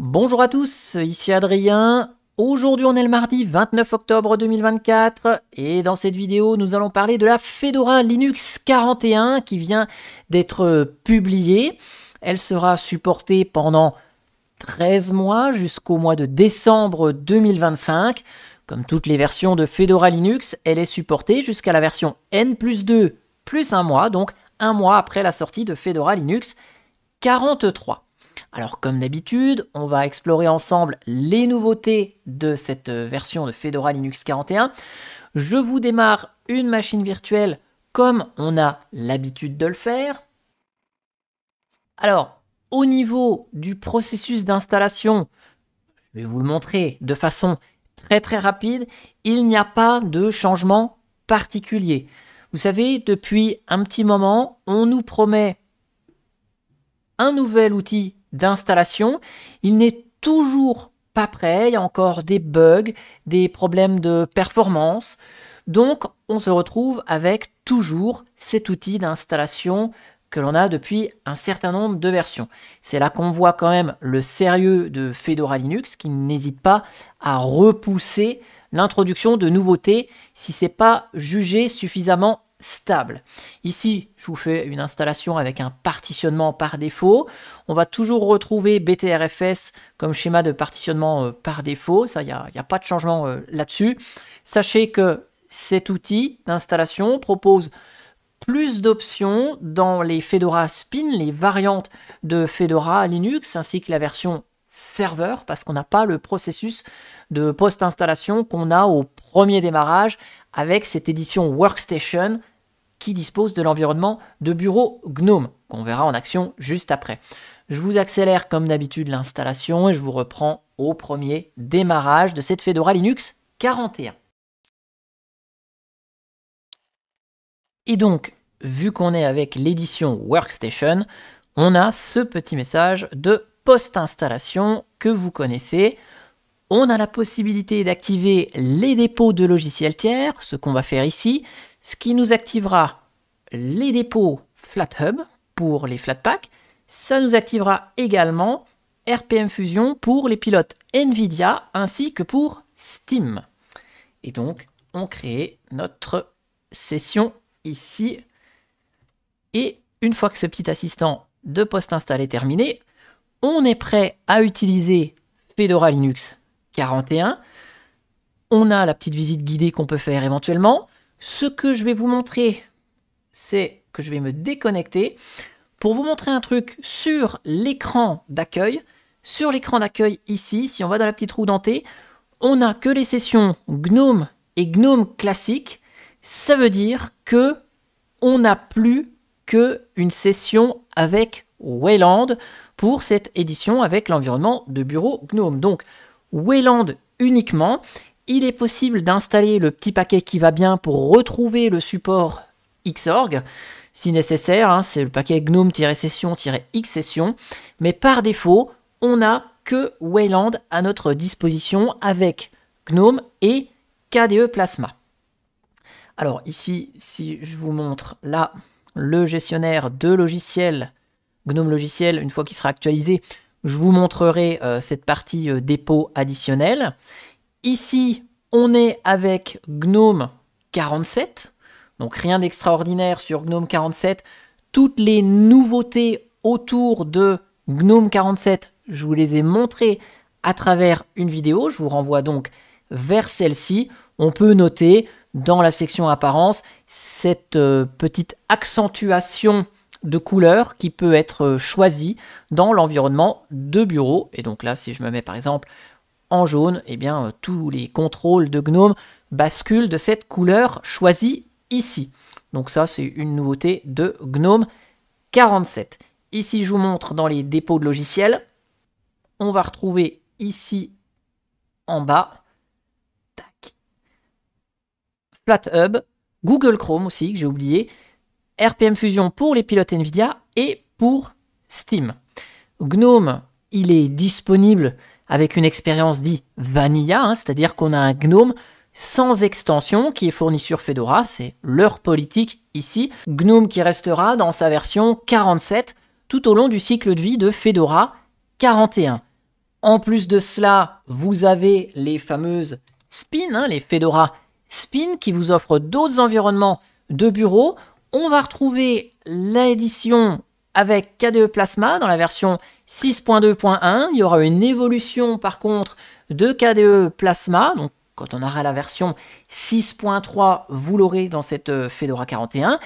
Bonjour à tous, ici Adrien. Aujourd'hui on est le mardi 29 octobre 2024 et dans cette vidéo nous allons parler de la Fedora Linux 41 qui vient d'être publiée. Elle sera supportée pendant 13 mois jusqu'au mois de décembre 2025. Comme toutes les versions de Fedora Linux, elle est supportée jusqu'à la version N+2 plus un mois, donc un mois après la sortie de Fedora Linux 43. Alors comme d'habitude, on va explorer ensemble les nouveautés de cette version de Fedora Linux 41. Je vous démarre une machine virtuelle comme on a l'habitude de le faire. Alors, au niveau du processus d'installation, je vais vous le montrer de façon très rapide, il n'y a pas de changement particulier. Vous savez, depuis un petit moment, on nous promet un nouvel outil d'installation. Il n'est toujours pas prêt, il y a encore des bugs, des problèmes de performance. Donc, on se retrouve avec toujours cet outil d'installation que l'on a depuis un certain nombre de versions. C'est là qu'on voit quand même le sérieux de Fedora Linux qui n'hésite pas à repousser l'introduction de nouveautés si ce n'est pas jugé suffisamment stable. Ici, je vous fais une installation avec un partitionnement par défaut. On va toujours retrouver BTRFS comme schéma de partitionnement par défaut. Ça, il n'y a pas de changement là-dessus. Sachez que cet outil d'installation propose plus d'options dans les Fedora Spin, les variantes de Fedora Linux, ainsi que la version serveur, parce qu'on n'a pas le processus de post-installation qu'on a au premier démarrage avec cette édition Workstation qui dispose de l'environnement de bureau GNOME, qu'on verra en action juste après. Je vous accélère comme d'habitude l'installation et je vous reprends au premier démarrage de cette Fedora Linux 41. Et donc, vu qu'on est avec l'édition Workstation, on a ce petit message de post-installation que vous connaissez. On a la possibilité d'activer les dépôts de logiciels tiers, ce qu'on va faire ici, ce qui nous activera les dépôts FlatHub pour les Flatpak. Ça nous activera également RPM Fusion pour les pilotes NVIDIA ainsi que pour Steam. Et donc, on crée notre session ici. Et une fois que ce petit assistant de post-install est terminé, on est prêt à utiliser Fedora Linux 41. On a la petite visite guidée qu'on peut faire éventuellement. Ce que je vais vous montrer, c'est que je vais me déconnecter pour vous montrer un truc sur l'écran d'accueil. Sur l'écran d'accueil ici, si on va dans la petite roue dentée, on n'a que les sessions GNOME et GNOME classique. Ça veut dire que on n'a plus qu'une session avec Wayland pour cette édition avec l'environnement de bureau GNOME. Donc, Wayland uniquement. Il est possible d'installer le petit paquet qui va bien pour retrouver le support Xorg, si nécessaire, hein, c'est le paquet gnome-session-xsession, mais par défaut, on n'a que Wayland à notre disposition avec GNOME et KDE Plasma. Alors ici, si je vous montre là le gestionnaire de logiciels, GNOME logiciel, une fois qu'il sera actualisé, je vous montrerai cette partie dépôt additionnel. Ici, on est avec GNOME 47, donc rien d'extraordinaire sur GNOME 47. Toutes les nouveautés autour de GNOME 47, je vous les ai montrées à travers une vidéo. Je vous renvoie donc vers celle-ci. On peut noter dans la section apparence cette petite accentuation de couleur qui peut être choisie dans l'environnement de bureau. Et donc là, si je me mets par exemple en jaune, eh bien, tous les contrôles de GNOME basculent de cette couleur choisie ici. Donc ça, c'est une nouveauté de GNOME 47. Ici, je vous montre dans les dépôts de logiciels. On va retrouver ici en bas, tac, FlatHub, Google Chrome aussi, que j'ai oublié, RPM Fusion pour les pilotes NVIDIA et pour Steam. GNOME, il est disponible avec une expérience dite vanilla, hein, c'est-à-dire qu'on a un GNOME sans extension qui est fourni sur Fedora, c'est leur politique ici. GNOME qui restera dans sa version 47 tout au long du cycle de vie de Fedora 41. En plus de cela, vous avez les fameuses Spin, les Fedora Spin, qui vous offrent d'autres environnements de bureau. On va retrouver l'édition avec KDE Plasma dans la version 6.2.1. Il y aura une évolution par contre de KDE Plasma. Donc quand on aura la version 6.3, vous l'aurez dans cette Fedora 41.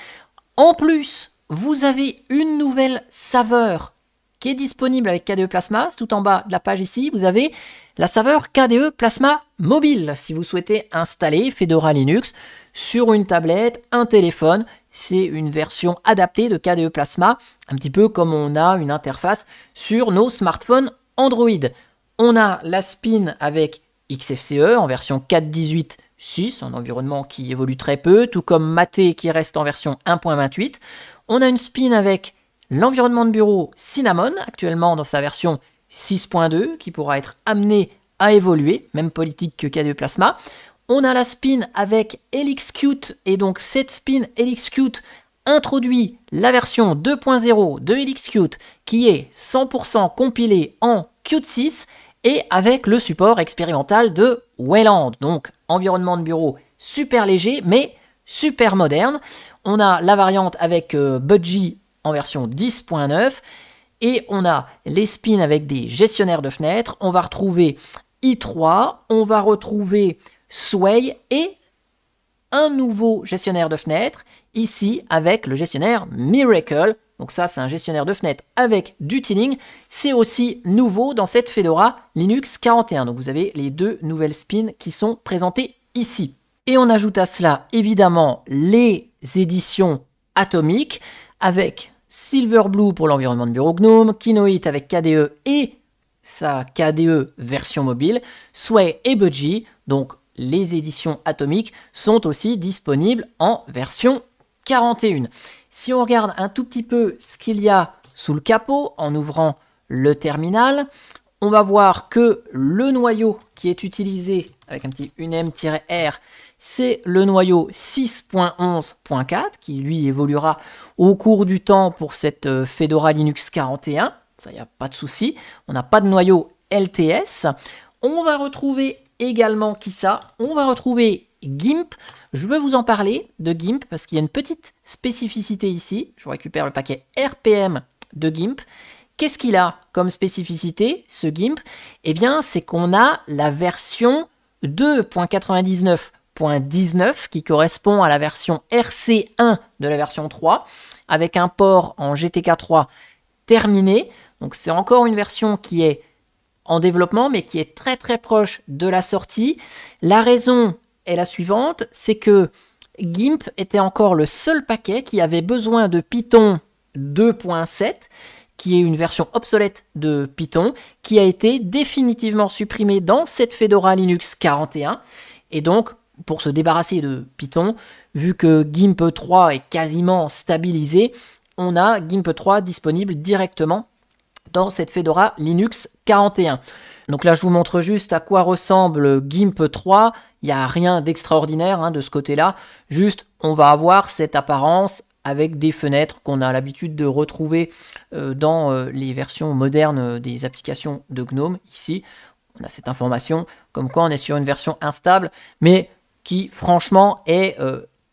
En plus, vous avez une nouvelle saveur qui est disponible avec KDE Plasma. C'est tout en bas de la page ici. Vous avez la saveur KDE Plasma Mobile. Si vous souhaitez installer Fedora Linux sur une tablette, un téléphone, c'est une version adaptée de KDE Plasma, un petit peu comme on a une interface sur nos smartphones Android. On a la Spin avec XFCE en version 4.18.6, un environnement qui évolue très peu, tout comme Mate qui reste en version 1.28. On a une Spin avec l'environnement de bureau Cinnamon, actuellement dans sa version 6.2, qui pourra être amené à évoluer, même politique que KDE Plasma. On a la Spin avec LXQt, et donc cette Spin LXQt introduit la version 2.0 de LXQt, qui est 100% compilée en Qt 6, et avec le support expérimental de Wayland. Donc, environnement de bureau super léger, mais super moderne. On a la variante avec Budgie en version 10.9, et on a les Spins avec des gestionnaires de fenêtres. On va retrouver i3, on va retrouver Sway et un nouveau gestionnaire de fenêtres, ici avec le gestionnaire Miracle. Donc ça, c'est un gestionnaire de fenêtres avec du tiling. C'est aussi nouveau dans cette Fedora Linux 41. Donc vous avez les deux nouvelles spins qui sont présentées ici. Et on ajoute à cela, évidemment, les éditions atomiques avec Silverblue pour l'environnement de bureau GNOME, Kinoite avec KDE et sa KDE version mobile, Sway et Budgie. Donc les éditions atomiques sont aussi disponibles en version 41. Si on regarde un tout petit peu ce qu'il y a sous le capot en ouvrant le terminal, on va voir que le noyau qui est utilisé avec un petit unem-r, c'est le noyau 6.11.4 qui lui évoluera au cours du temps pour cette Fedora Linux 41. Ça, il n'y a pas de souci. On n'a pas de noyau LTS. On va retrouver également qui ça? On va retrouver GIMP. Je veux vous en parler de GIMP parce qu'il y a une petite spécificité ici. Je récupère le paquet RPM de GIMP. Qu'est-ce qu'il a comme spécificité, ce GIMP? Eh bien, c'est qu'on a la version 2.99.19 qui correspond à la version RC1 de la version 3 avec un port en GTK3 terminé. Donc c'est encore une version qui est en développement mais qui est très très proche de la sortie. La raison est la suivante, c'est que GIMP était encore le seul paquet qui avait besoin de Python 2.7, qui est une version obsolète de Python, qui a été définitivement supprimée dans cette Fedora Linux 41. Et donc, pour se débarrasser de Python, vu que GIMP 3 est quasiment stabilisé, on a GIMP 3 disponible directement dans cette Fedora Linux 41. Donc là, je vous montre juste à quoi ressemble GIMP 3. Il n'y a rien d'extraordinaire de ce côté-là. Juste, on va avoir cette apparence avec des fenêtres qu'on a l'habitude de retrouver dans les versions modernes des applications de GNOME. Ici, on a cette information comme quoi on est sur une version instable, mais qui franchement est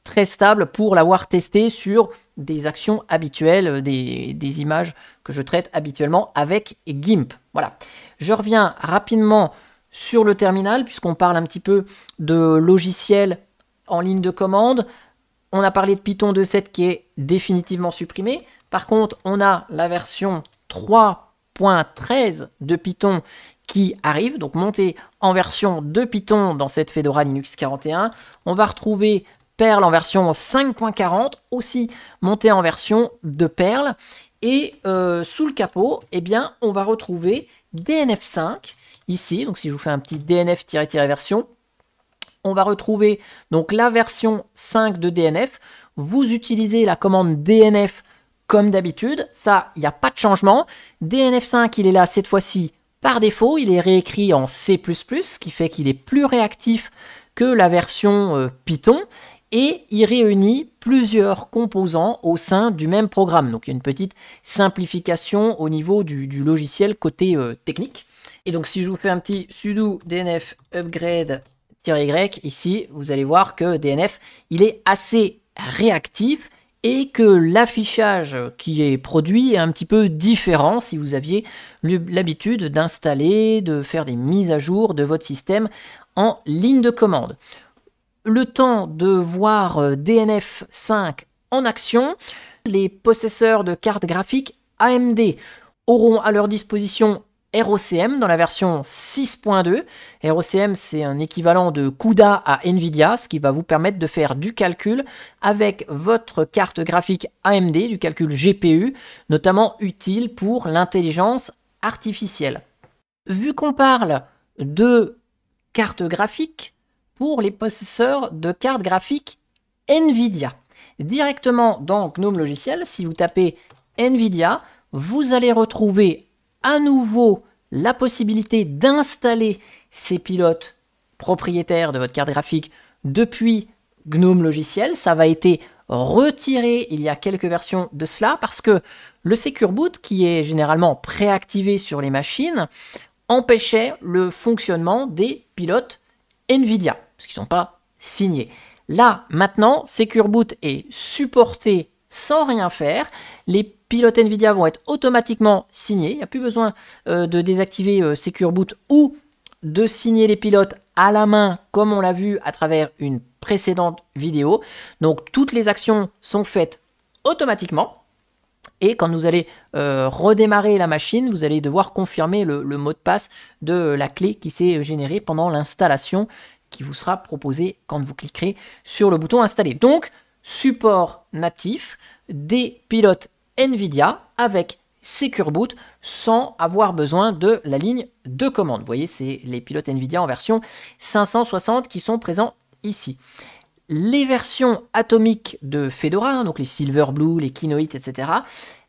très stable pour l'avoir testé sur des actions habituelles, des images que je traite habituellement avec GIMP. Voilà. Je reviens rapidement sur le terminal puisqu'on parle un petit peu de logiciel en ligne de commande. On a parlé de Python 2.7 qui est définitivement supprimé. Par contre, on a la version 3.13 de Python qui arrive, donc montée en version de Python dans cette Fedora Linux 41. On va retrouver Perl en version 5.40, aussi montée en version de Perl. Et sous le capot, eh bien, on va retrouver DNF5 ici. Donc si je vous fais un petit DNF-version, on va retrouver donc la version 5 de DNF. Vous utilisez la commande DNF comme d'habitude. Ça, il n'y a pas de changement. DNF5, il est là cette fois-ci par défaut. Il est réécrit en C++, ce qui fait qu'il est plus réactif que la version Python. Et il réunit plusieurs composants au sein du même programme. Donc il y a une petite simplification au niveau du logiciel côté technique. Et donc si je vous fais un petit sudo dnf upgrade-y, ici, vous allez voir que DNF, il est assez réactif et que l'affichage qui est produit est un petit peu différent si vous aviez l'habitude d'installer, de faire des mises à jour de votre système en ligne de commande. Le temps de voir DNF5 en action, les possesseurs de cartes graphiques AMD auront à leur disposition ROCm dans la version 6.2. ROCm, c'est un équivalent de CUDA à NVIDIA, ce qui va vous permettre de faire du calcul avec votre carte graphique AMD, du calcul GPU, notamment utile pour l'intelligence artificielle. Vu qu'on parle de cartes graphiques pour les possesseurs de cartes graphiques NVIDIA, directement dans GNOME Logiciel, si vous tapez NVIDIA, vous allez retrouver à nouveau la possibilité d'installer ces pilotes propriétaires de votre carte graphique depuis GNOME Logiciel. Ça va été retiré il y a quelques versions de cela parce que le Secure Boot, qui est généralement préactivé sur les machines, empêchait le fonctionnement des pilotes NVIDIA, parce qu'ils ne sont pas signés. Là, maintenant, Secure Boot est supporté sans rien faire. Les pilotes NVIDIA vont être automatiquement signés. Il n'y a plus besoin de désactiver Secure Boot ou de signer les pilotes à la main, comme on l'a vu à travers une précédente vidéo. Donc, toutes les actions sont faites automatiquement. Et quand vous allez redémarrer la machine, vous allez devoir confirmer le mot de passe de la clé qui s'est générée pendant l'installation qui vous sera proposée quand vous cliquerez sur le bouton installer. Donc, support natif des pilotes NVIDIA avec Secure Boot sans avoir besoin de la ligne de commande. Vous voyez, c'est les pilotes NVIDIA en version 560 qui sont présents ici. Les versions atomiques de Fedora, donc les Silverblue, les Kinoite, etc.,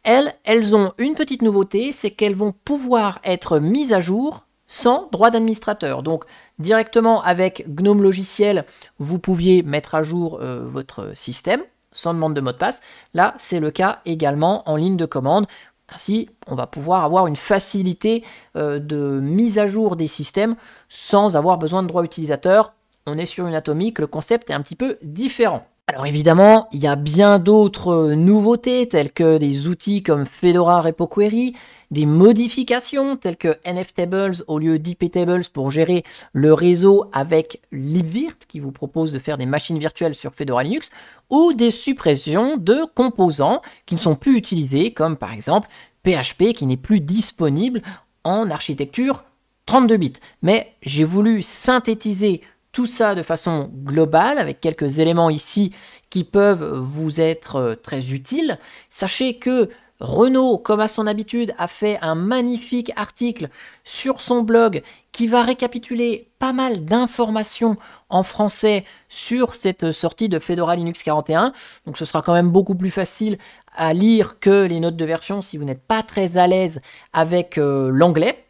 elles ont une petite nouveauté, c'est qu'elles vont pouvoir être mises à jour sans droit d'administrateur. Donc, directement avec GNOME Logiciel, vous pouviez mettre à jour votre système sans demande de mot de passe. Là, c'est le cas également en ligne de commande. Ainsi, on va pouvoir avoir une facilité de mise à jour des systèmes sans avoir besoin de droit utilisateur. On est sur une atomique, le concept est un petit peu différent. Alors évidemment, il y a bien d'autres nouveautés telles que des outils comme Fedora Repo Query, des modifications telles que NFTables au lieu d'IPTables pour gérer le réseau avec libvirt qui vous propose de faire des machines virtuelles sur Fedora Linux, ou des suppressions de composants qui ne sont plus utilisés comme par exemple PHP qui n'est plus disponible en architecture 32 bits. Mais j'ai voulu synthétiser tout ça de façon globale, avec quelques éléments ici qui peuvent vous être très utiles. Sachez que Renaud, comme à son habitude, a fait un magnifique article sur son blog qui va récapituler pas mal d'informations en français sur cette sortie de Fedora Linux 41. Donc ce sera quand même beaucoup plus facile à lire que les notes de version si vous n'êtes pas très à l'aise avec l'anglais.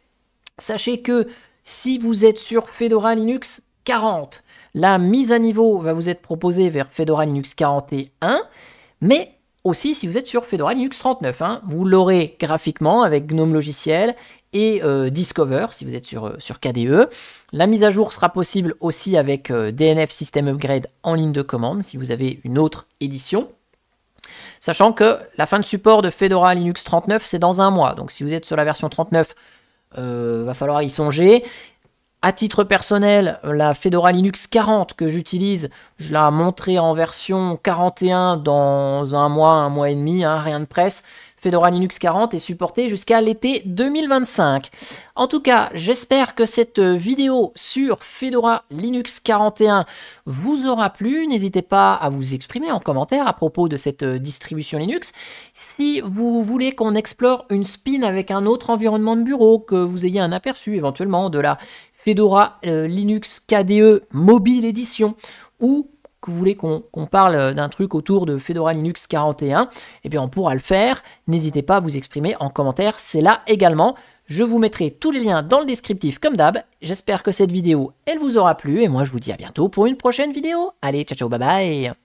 Sachez que si vous êtes sur Fedora Linux 40. La mise à niveau va vous être proposée vers Fedora Linux 41, mais aussi si vous êtes sur Fedora Linux 39. Vous l'aurez graphiquement avec GNOME Logiciel et Discover si vous êtes sur KDE. La mise à jour sera possible aussi avec DNF System Upgrade en ligne de commande si vous avez une autre édition. Sachant que la fin de support de Fedora Linux 39, c'est dans un mois. Donc si vous êtes sur la version 39, va falloir y songer. À titre personnel, la Fedora Linux 40 que j'utilise, je la montrerai en version 41 dans un mois et demi, rien de presse. Fedora Linux 40 est supportée jusqu'à l'été 2025. En tout cas, j'espère que cette vidéo sur Fedora Linux 41 vous aura plu. N'hésitez pas à vous exprimer en commentaire à propos de cette distribution Linux. Si vous voulez qu'on explore une spin avec un autre environnement de bureau, que vous ayez un aperçu éventuellement de la Fedora Linux KDE Mobile Edition, ou que vous voulez qu'on parle d'un truc autour de Fedora Linux 41, eh bien on pourra le faire. N'hésitez pas à vous exprimer en commentaire, c'est là également. Je vous mettrai tous les liens dans le descriptif comme d'hab. J'espère que cette vidéo, elle vous aura plu, et moi je vous dis à bientôt pour une prochaine vidéo. Allez, ciao ciao, bye bye.